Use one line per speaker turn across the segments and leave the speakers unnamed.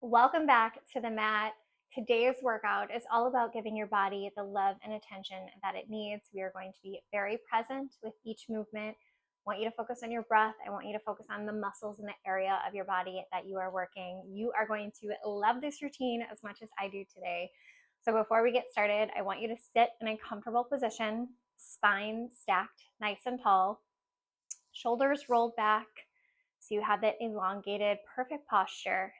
Welcome back to the mat. Today's workout is all about giving your body the love and attention that it needs. We are going to be very present with each movement. I want you to focus on your breath. I want you to focus on the muscles in the area of your body that you are working. You are going to love this routine as much as I do today. So before we get started, I want you to sit in a comfortable position, spine stacked nice and tall, shoulders rolled back so you have that elongated, perfect posture.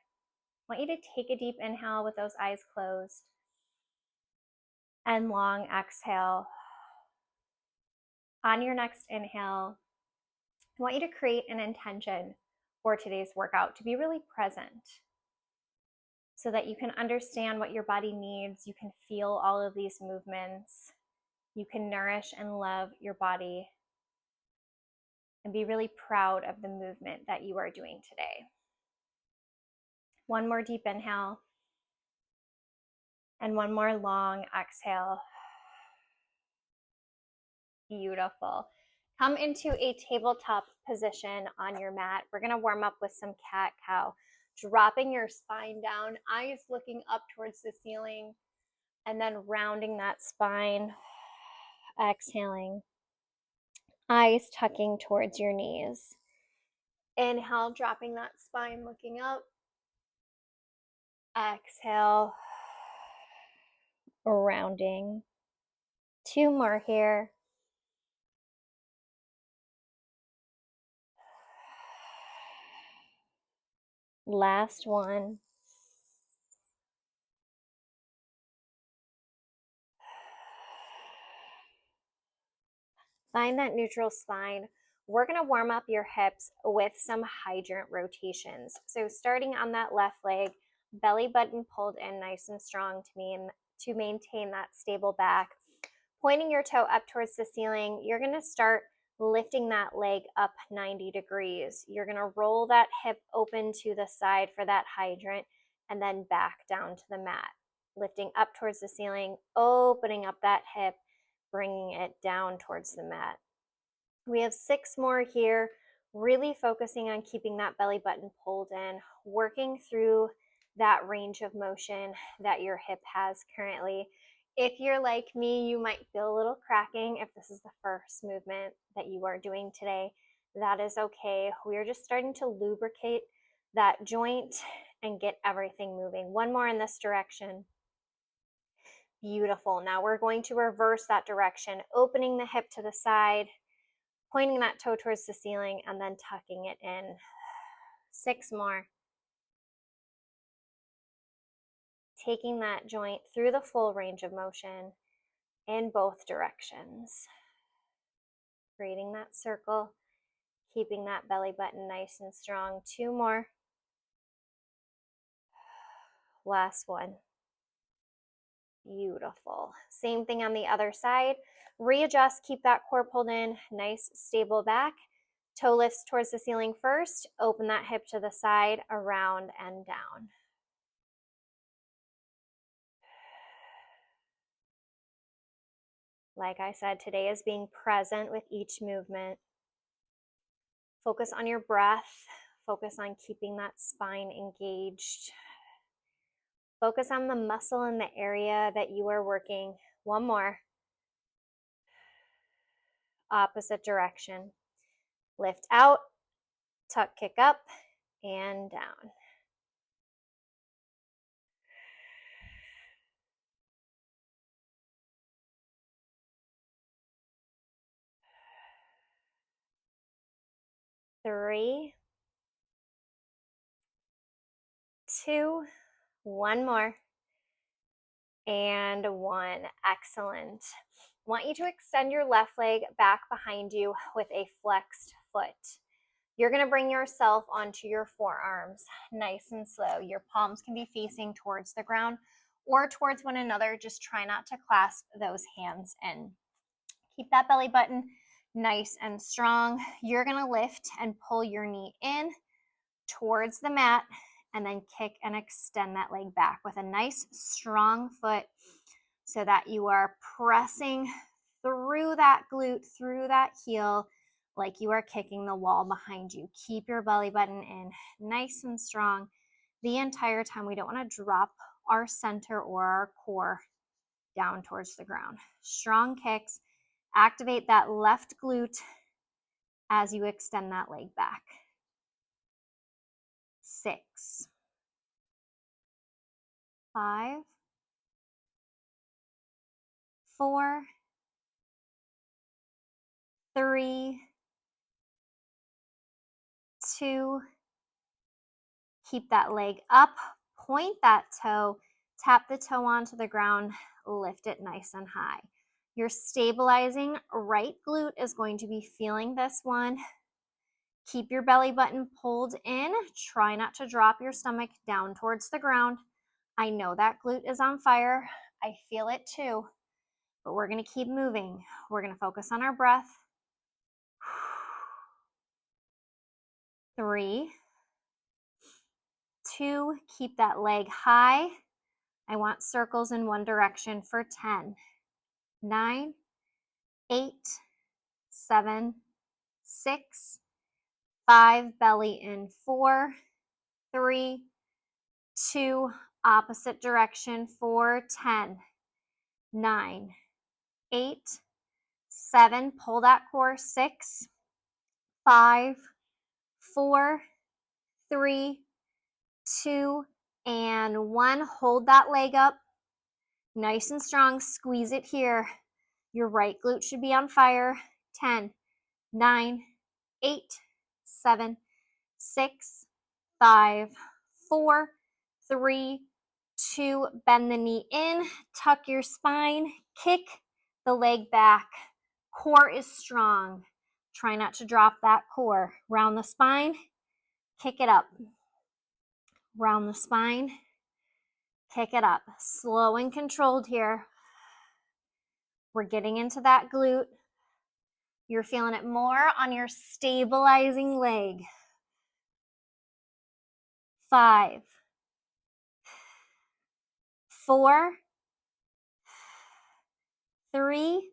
I want you to take a deep inhale with those eyes closed and long exhale. On your next inhale, I want you to create an intention for today's workout to be really present so that you can understand what your body needs. You can feel all of these movements. You can nourish and love your body and be really proud of the movement that you are doing today. One more deep inhale and one more long exhale. Beautiful. Come into a tabletop position on your mat. We're going to warm up with some cat-cow, dropping your spine down, eyes looking up towards the ceiling, and then rounding that spine, exhaling, eyes tucking towards your knees. Inhale, dropping that spine, looking up. Exhale, rounding. Two more here. Last one. Find that neutral spine. We're going to warm up your hips with some hydrant rotations. So starting on that left leg, belly button pulled in nice and strong to maintain that stable back. Pointing your toe up towards the ceiling, you're going to start lifting that leg up 90 degrees. You're going to roll that hip open to the side for that hydrant and then back down to the mat. Lifting up towards the ceiling, opening up that hip, bringing it down towards the mat. We have 6 more here, really focusing on keeping that belly button pulled in, working through that range of motion that your hip has currently. If you're like me, you might feel a little cracking if this is the first movement that you are doing today. That is okay. We are just starting to lubricate that joint and get everything moving. One more in this direction. Beautiful. Now we're going to reverse that direction, opening the hip to the side, pointing that toe towards the ceiling, and then tucking it in. 6 more. Taking that joint through the full range of motion in both directions. Creating that circle, keeping that belly button nice and strong. 2 more. Last one. Beautiful. Same thing on the other side. Readjust, keep that core pulled in, nice stable back. Toe lifts towards the ceiling first. Open that hip to the side, around and down. Like I said, today is being present with each movement. Focus on your breath. Focus on keeping that spine engaged. Focus on the muscle in the area that you are working. 1 more. Opposite direction. Lift out, tuck, kick up, and down. Three, 2, 1 more, and 1. Excellent. I want you to extend your left leg back behind you with a flexed foot. You're going to bring yourself onto your forearms, nice and slow. Your palms can be facing towards the ground or towards one another. Just try not to clasp those hands in. Keep that belly button nice and strong. You're going to lift and pull your knee in towards the mat and then kick and extend that leg back with a nice strong foot so that you are pressing through that glute, through that heel, like you are kicking the wall behind you. Keep your belly button in nice and strong. the entire time. We don't want to drop our center or our core down towards the ground. Strong kicks. Activate that left glute as you extend that leg back. 6, 5, 4, 3, 2, keep that leg up, point that toe, tap the toe onto the ground, lift it nice and high. Your stabilizing right glute is going to be feeling this one. Keep your belly button pulled in. Try not to drop your stomach down towards the ground. I know that glute is on fire. I feel it too, but we're going to keep moving. We're going to focus on our breath. 3, 2, keep that leg high. I want circles in one direction for 10, 9, 8, 7, 6, 5, belly in 4, 3, 2, opposite direction for 10, 9, 8, 7, pull that core, 6, 5, 4, 3, 2, and 1. Hold that leg up nice and strong. Squeeze it here. Your right glute should be on fire. 10, 9, 8, 7, 6, 5, 4, 3, 2. Bend the knee in, tuck your spine, kick the leg back. Core is strong. Try not to drop that core. Round the spine, kick it up. Round the spine, kick it up. Slow and controlled here. We're getting into that glute. You're feeling it more on your stabilizing leg. 5, 4, 3,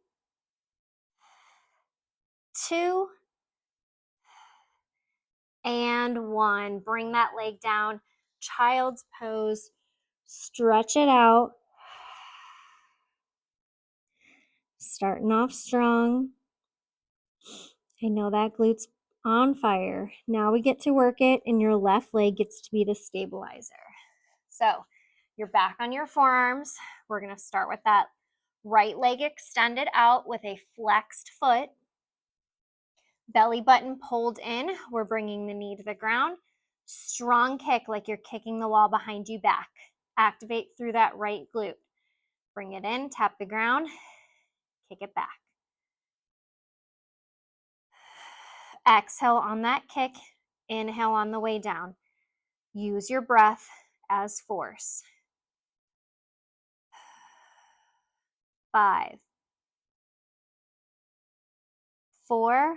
2, and 1. Bring that leg down. Child's pose. Stretch it out. Starting off strong. I know that glute's on fire. Now we get to work it, and your left leg gets to be the stabilizer. So you're back on your forearms. We're going to start with that right leg extended out with a flexed foot. Belly button pulled in. We're bringing the knee to the ground. Strong kick like you're kicking the wall behind you back. Activate through that right glute. Bring it in, tap the ground, kick it back. Exhale on that kick. Inhale on the way down. Use your breath as force. 5, 4,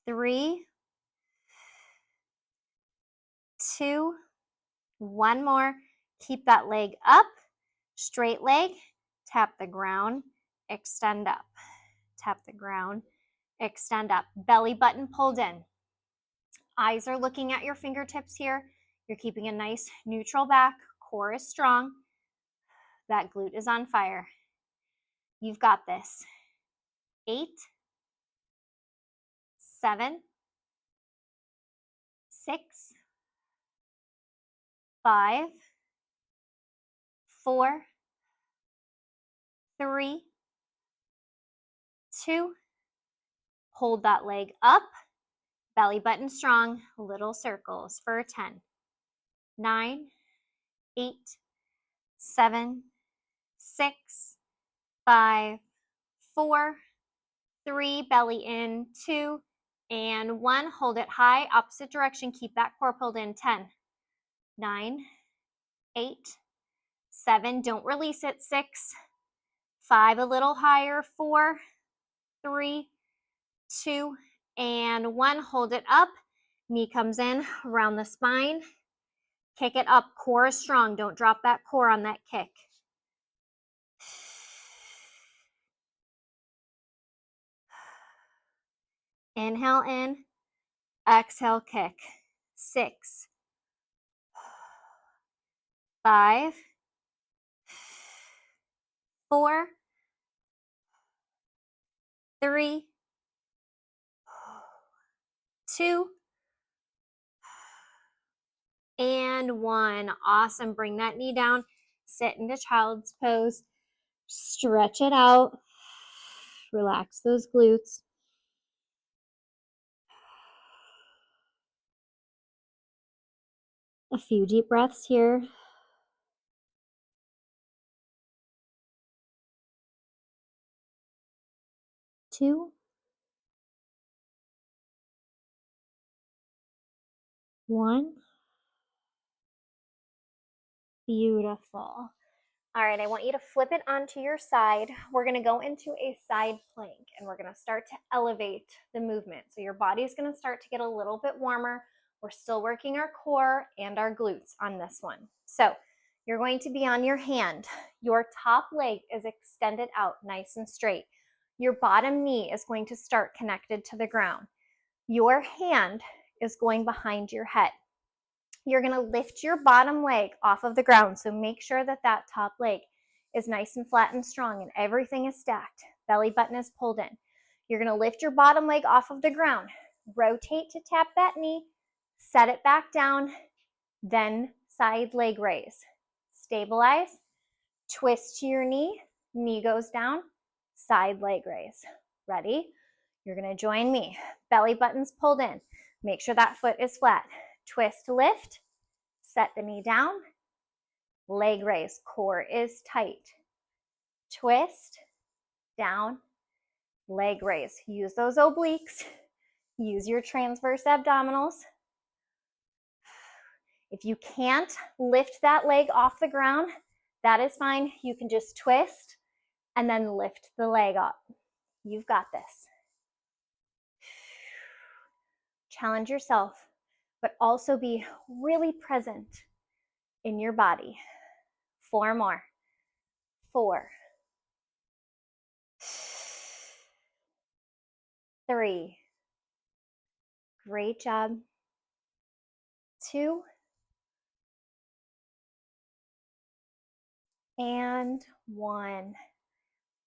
3, 2, 1 more. Keep that leg up. Straight leg. Tap the ground. Extend up. Tap the ground. Extend up. Belly button pulled in. Eyes are looking at your fingertips here. You're keeping a nice neutral back. Core is strong. That glute is on fire. You've got this. 8, 7, 6, 5, 4, 3, 2. Hold that leg up. Belly button strong. Little circles for 10, 9, 8, 7, 6, 5, 4, 3. Belly in. 2, and 1. Hold it high. Opposite direction. Keep that core pulled in. 10, 9, 8, 7. Don't release it. 6, 5. A little higher. 4, 3, 2, and 1. Hold it up. Knee comes in around the spine. Kick it up. Core is strong. Don't drop that core on that kick. Inhale in. Exhale, kick. 6, 5, 4, 3, 2, and 1. Awesome. Bring that knee down. Sit into child's pose. Stretch it out. Relax those glutes. A few deep breaths here. 2, 1. Beautiful. All right, I want you to flip it onto your side. We're going to go into a side plank and we're going to start to elevate the movement. So your body is going to start to get a little bit warmer. We're still working our core and our glutes on this one. So you're going to be on your hand. Your top leg is extended out nice and straight. Your bottom knee is going to start connected to the ground. Your hand is going behind your head. You're going to lift your bottom leg off of the ground. So make sure that that top leg is nice and flat and strong and everything is stacked. Belly button is pulled in. You're going to lift your bottom leg off of the ground. Rotate to tap that knee. Set it back down. Then side leg raise. Stabilize. Twist to your knee. Knee goes down. Side leg raise. Ready? You're going to join me. Belly button's pulled in. Make sure that foot is flat. Twist, lift, set the knee down, leg raise, core is tight. Twist, down, leg raise. Use those obliques, use your transverse abdominals. If you can't lift that leg off the ground, that is fine. You can just twist and then lift the leg up. You've got this. Challenge yourself, but also be really present in your body. 4 more. 4, 3. Great job. 2. And 1.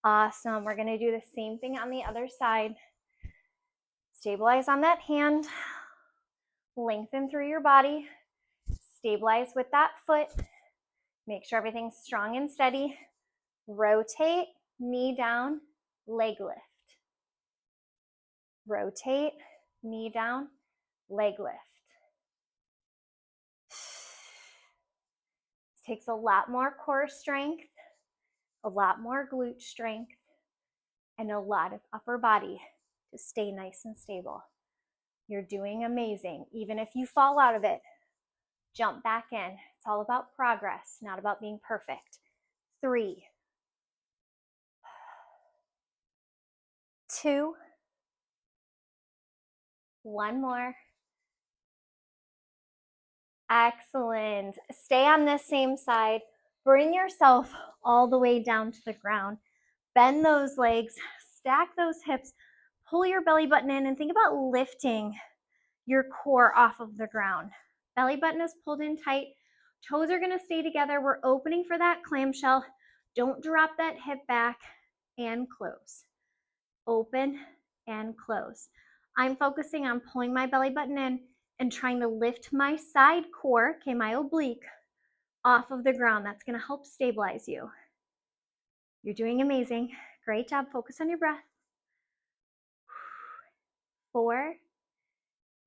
Awesome. We're going to do the same thing on the other side. Stabilize on that hand. Lengthen through your body. Stabilize with that foot. Make sure everything's strong and steady. Rotate, knee down, leg lift. Rotate, knee down, leg lift. This takes a lot more core strength, a lot more glute strength, and a lot of upper body to stay nice and stable. You're doing amazing. Even if you fall out of it, jump back in. It's all about progress, not about being perfect. 3, 2, 1 more. Excellent. Stay on this same side. Bring yourself all the way down to the ground. Bend those legs, stack those hips, pull your belly button in, and think about lifting your core off of the ground. Belly button is pulled in tight. Toes are going to stay together. We're opening for that clamshell. Don't drop that hip back, and close. Open and close. I'm focusing on pulling my belly button in and trying to lift my side core, okay, my oblique, off of the ground. That's going to help stabilize you. You're doing amazing. Great job. Focus on your breath. 4.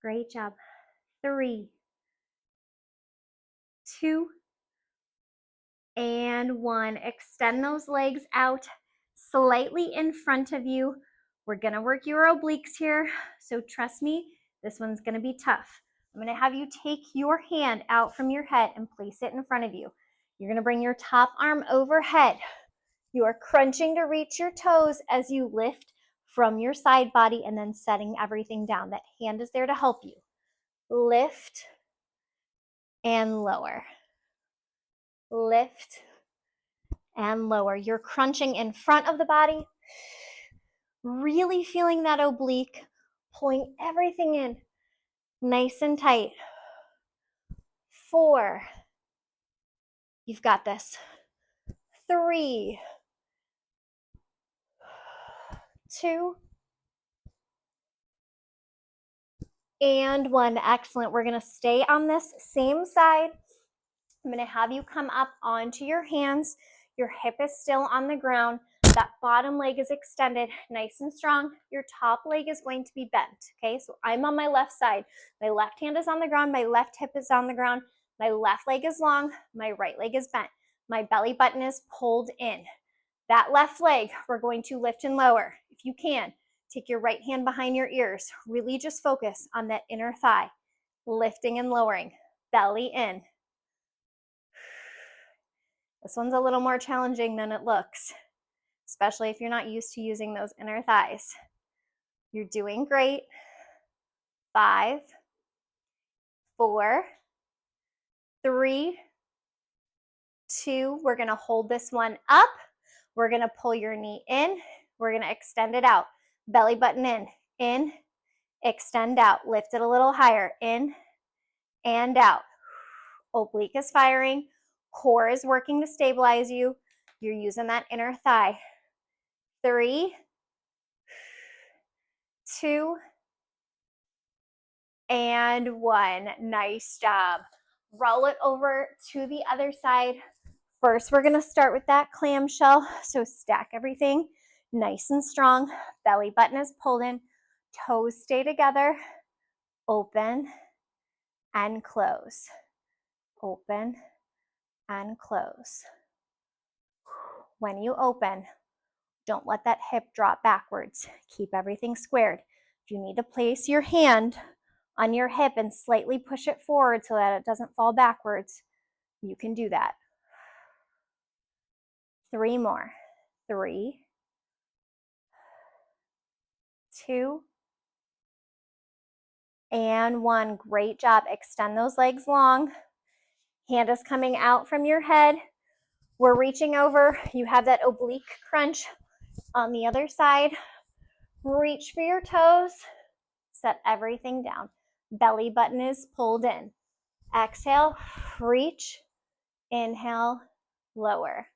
Great job. 3, 2, and 1. Extend those legs out slightly in front of you. We're going to work your obliques here. So trust me, this one's going to be tough. I'm going to have you take your hand out from your head and place it in front of you. You're going to bring your top arm overhead. You are crunching to reach your toes as you lift from your side body and then setting everything down. That hand is there to help you. Lift and lower. Lift and lower. You're crunching in front of the body, really feeling that oblique, pulling everything in nice and tight. 4. You've got this. 3, 2, and 1. Excellent. We're going to stay on this same side. I'm going to have you come up onto your hands. Your hip is still on the ground. That bottom leg is extended, nice and strong. Your top leg is going to be bent, okay? So I'm on my left side. My left hand is on the ground. My left hip is on the ground. My left leg is long. My right leg is bent. My belly button is pulled in. That left leg, we're going to lift and lower. If you can, take your right hand behind your ears. Really just focus on that inner thigh, lifting and lowering, belly in. This one's a little more challenging than it looks, especially if you're not used to using those inner thighs. You're doing great. 5, 4, 3, 2. We're going to hold this one up. We're going to pull your knee in. We're going to extend it out. Belly button in, extend out. Lift it a little higher, in and out. Oblique is firing. Core is working to stabilize you. You're using that inner thigh. 3, 2, and 1. Nice job. Roll it over to the other side. First, we're going to start with that clamshell. So stack everything nice and strong. Belly button is pulled in. Toes stay together. Open and close. Open and close. When you open, don't let that hip drop backwards. Keep everything squared. If you need to place your hand on your hip and slightly push it forward so that it doesn't fall backwards, you can do that. 3 more. 3, 2, and 1. Great job. Extend those legs long. Hand is coming out from your head. We're reaching over. You have that oblique crunch on the other side. Reach for your toes. Set everything down. Belly button is pulled in. Exhale, reach. Inhale, lower.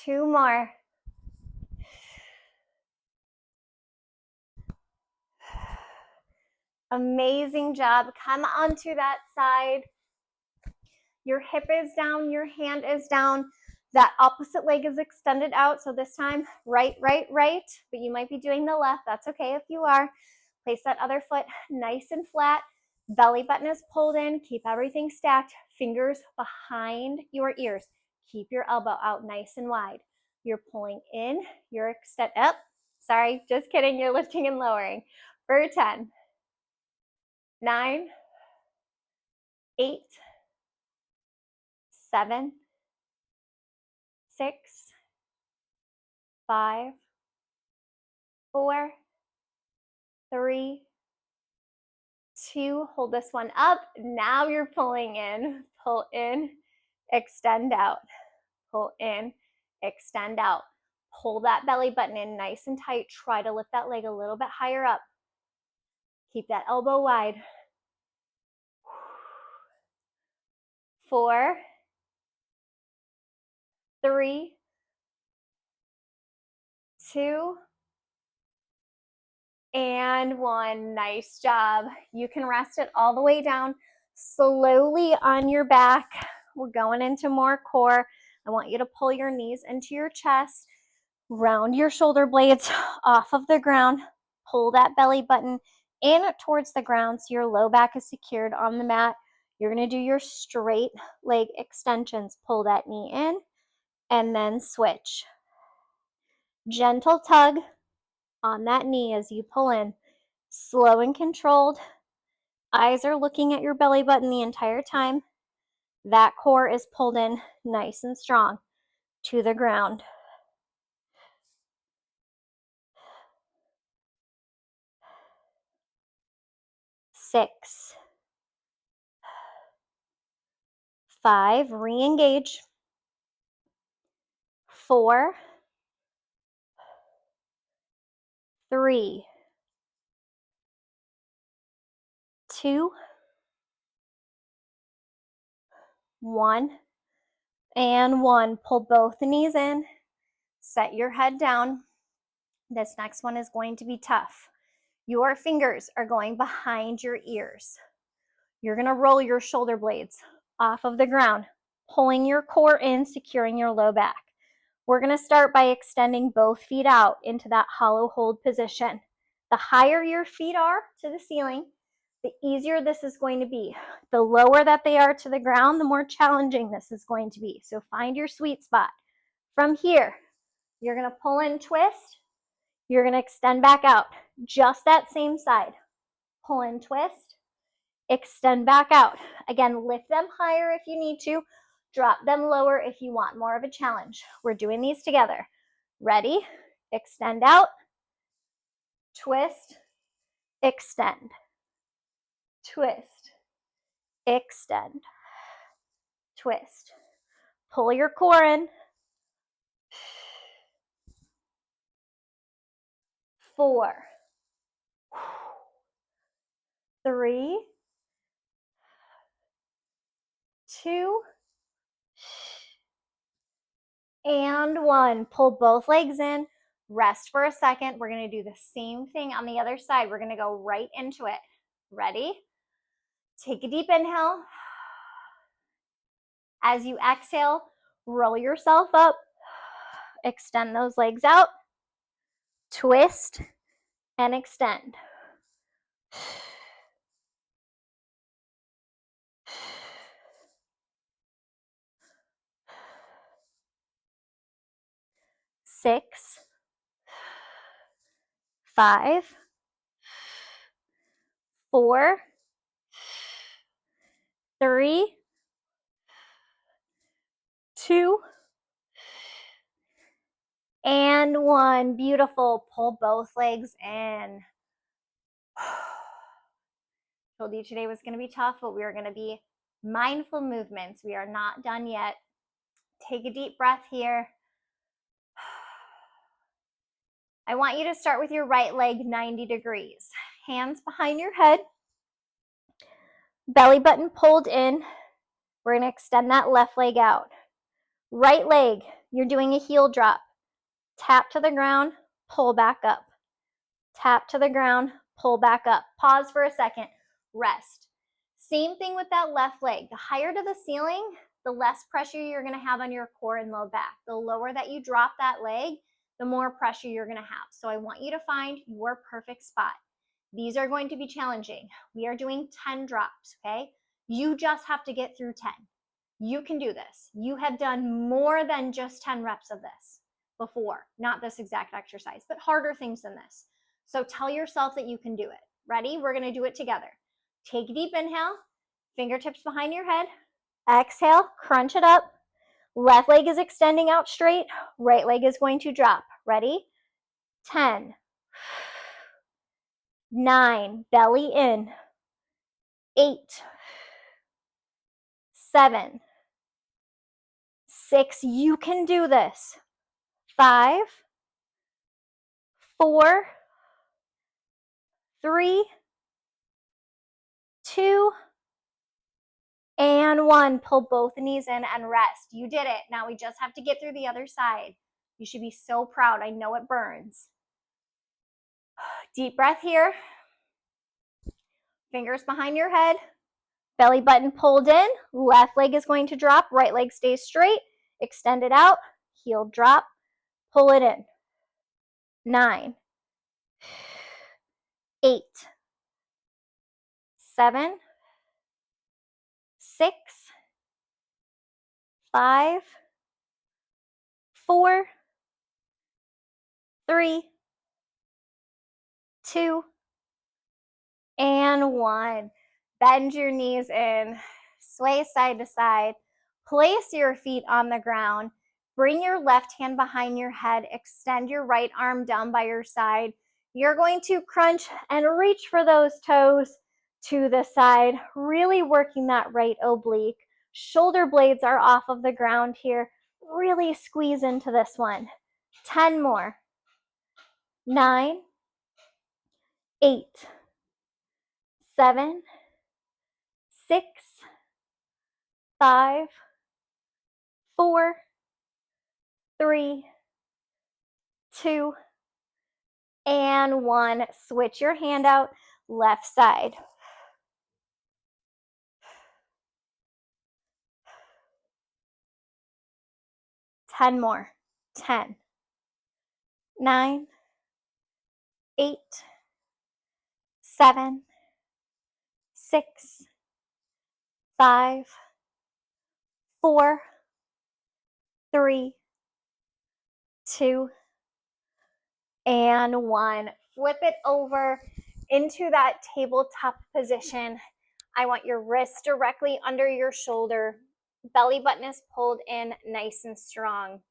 Two more. Amazing job. Come onto that side. Your hip is down, your hand is down. That opposite leg is extended out. So this time, right, right, right. But you might be doing the left. That's okay if you are. Place that other foot nice and flat. Belly button is pulled in. Keep everything stacked. Fingers behind your ears. Keep your elbow out nice and wide. You're pulling in. You're extend up. Sorry, just kidding. You're lifting and lowering. For 10, 9, 8, 7, 6, 5, 4, 3, 2. Hold this one up. Now you're pulling in. Pull in, extend out. Pull in, extend out. Pull that belly button in nice and tight. Try to lift that leg a little bit higher up. Keep that elbow wide. 4, 3, 2, and 1. Nice job. You can rest it all the way down slowly on your back. We're going into more core. I want you to pull your knees into your chest, round your shoulder blades off of the ground, pull that belly button in towards the ground so your low back is secured on the mat. You're going to do your straight leg extensions. Pull that knee in and then switch. Gentle tug on that knee as you pull in. Slow and controlled. Eyes are looking at your belly button the entire time. That core is pulled in nice and strong to the ground. 6, 5, re-engage. 4, 3, 2, 1, and 1. Pull both the knees in. Set your head down. This next one is going to be tough. Your fingers are going behind your ears. You're going to roll your shoulder blades off of the ground, pulling your core in, securing your low back. We're going to start by extending both feet out into that hollow hold position. The higher your feet are to the ceiling, the easier this is going to be. The lower that they are to the ground, the more challenging this is going to be. So find your sweet spot. From here, you're going to pull in, twist. You're going to extend back out. Just that same side. Pull in, twist. Extend back out. Again, lift them higher if you need to. Drop them lower if you want more of a challenge. We're doing these together. Ready? Extend out. Twist. Extend. Twist. Extend. Twist. Pull your core in. 4, 3, 2, and 1. Pull both legs in. Rest for a second. We're going to do the same thing on the other side. We're going to go right into it. Ready? Take a deep inhale. As you exhale, roll yourself up. Extend those legs out. Twist and extend. 6, 5, 4, 3, 2, and 1. Beautiful. Pull both legs in. Told you today was going to be tough, but we are going to be mindful movements. We are not done yet. Take a deep breath here. I want you to start with your right leg 90 degrees. Hands behind your head. Belly button pulled in. We're going to extend that left leg out. Right leg, you're doing a heel drop. Tap to the ground, pull back up. Tap to the ground, pull back up. Pause for a second, rest. Same thing with that left leg. The higher to the ceiling, the less pressure you're going to have on your core and low back. The lower that you drop that leg, the more pressure you're going to have. So I want you to find your perfect spot. These are going to be challenging. We are doing 10 drops, okay? You just have to get through 10. You can do this. You have done more than just 10 reps of this before. Not this exact exercise, but harder things than this. So tell yourself that you can do it. Ready? We're going to do it together. Take a deep inhale, fingertips behind your head. Exhale, crunch it up. Left leg is extending out straight. Right leg is going to drop. Ready? 10, 9, belly in. 8, 7, 6, you can do this. 5, 4, 3, 2, and 1. Pull both knees in and rest. You did it. Now we just have to get through the other side. You should be so proud. I know it burns. Deep breath here. Fingers behind your head. Belly button pulled in. Left leg is going to drop. Right leg stays straight. Extend it out. Heel drop. Pull it in. 9, 8, 7, 6, 5, 4, 3, 2, and 1. Bend your knees in. Sway side to side. Place your feet on the ground. Bring your left hand behind your head. Extend your right arm down by your side. You're going to crunch and reach for those toes to the side, really working that right oblique, Shoulder blades are off of the ground here. Really squeeze into this one. 10 more. 9, 8, 7, 6, 5, 4, 3, 2, and 1. Switch your hand out, left side. Ten more. 10, 9, 8, 7, 6, 5, 4, 3, 2, and 1. Flip it over into that tabletop position. I want your wrist directly under your shoulder. Belly button is pulled in nice and strong.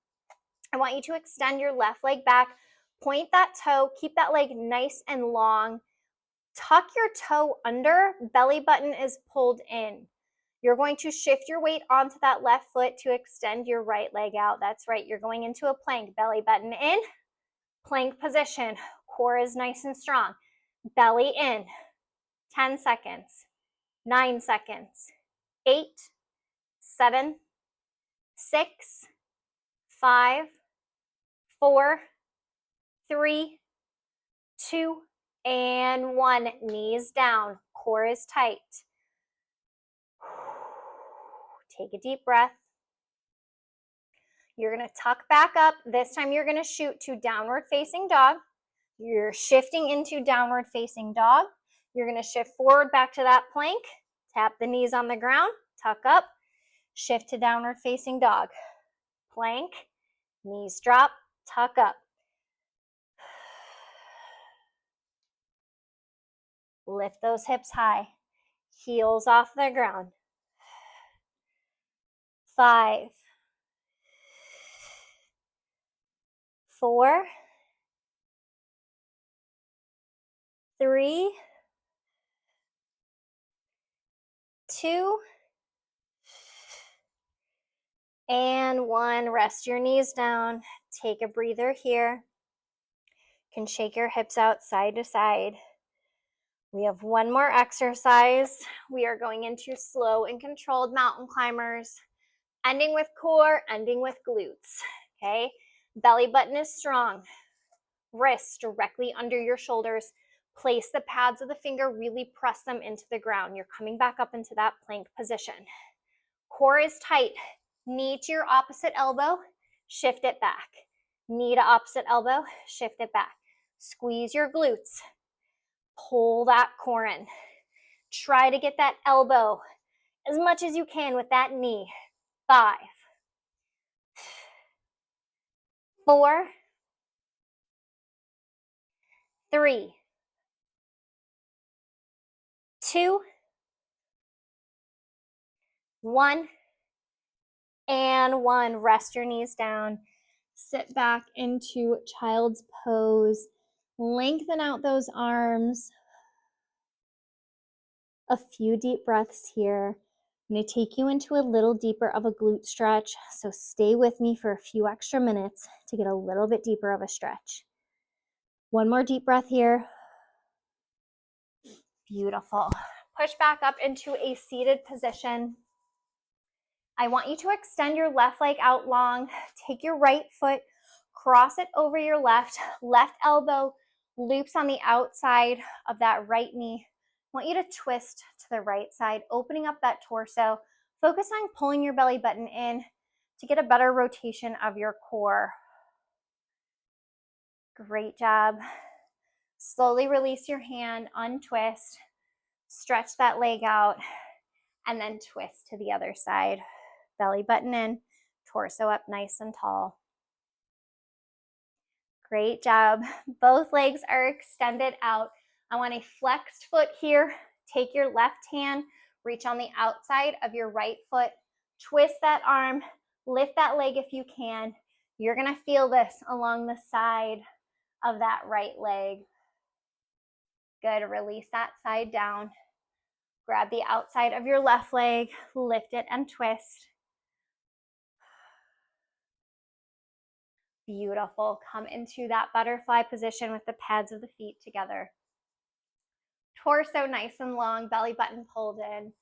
I want you to extend your left leg back, point that toe, keep that leg nice and long. Tuck your toe under, belly button is pulled in. You're going to shift your weight onto that left foot to extend your right leg out. That's right, you're going into a plank. Belly button in, plank position. Core is nice and strong. Belly in. 10 seconds. 9 seconds. 8, 7, 6, 5, 4, 3, 2, and 1. Knees down. Core is tight. Take a deep breath. You're going to tuck back up. This time you're going to shoot to downward facing dog. You're shifting into downward facing dog. You're going to shift forward back to that plank. Tap the knees on the ground. Tuck up. Shift to downward facing dog. Plank. Knees drop. Tuck up. Lift those hips high. Heels off the ground. 5, 4, 3, 2, and 1. Rest your knees down. Take a breather here. You can shake your hips out side to side. We have one more exercise. We are going into slow and controlled mountain climbers, ending with core, ending with glutes. Okay? Belly button is strong. Wrists directly under your shoulders. Place the pads of the finger, really press them into the ground. You're coming back up into that plank position. Core is tight. Knee to your opposite elbow, shift it back. Knee to opposite elbow, shift it back. Squeeze your glutes. Pull that core in. Try to get that elbow as much as you can with that knee. 5, 4, 3, 2, 1, and 1. Rest your knees down. Sit back into child's pose. Lengthen out those arms. A few deep breaths here. I'm going to take you into a little deeper of a glute stretch, so stay with me for a few extra minutes to get a little bit deeper of a stretch. One more deep breath here. Beautiful. Push back up into a seated position. I want you to extend your left leg out long. Take your right foot, cross it over your left elbow loops on the outside of that right knee. I want you to twist to the right side, opening up that torso. Focus on pulling your belly button in to get a better rotation of your core. Great job. Slowly release your hand, untwist, stretch that leg out, and then twist to the other side. Belly button in, torso up nice and tall. Great job. Both legs are extended out. I want a flexed foot here. Take your left hand, reach on the outside of your right foot, twist that arm, lift that leg if you can. You're going to feel this along the side of that right leg. Good. Release that side down. Grab the outside of your left leg, lift it and twist. Beautiful. Come into that butterfly position with the pads of the feet together. Torso nice and long, belly button pulled in.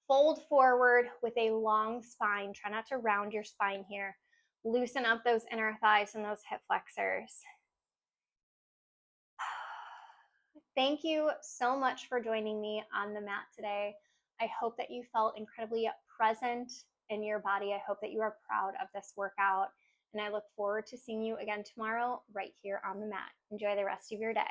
Fold forward with a long spine. Try not to round your spine here. Loosen up those inner thighs and those hip flexors. Thank you so much for joining me on the mat today. I hope that you felt incredibly present in your body. I hope that you are proud of this workout. And I look forward to seeing you again tomorrow right here on the mat. Enjoy the rest of your day.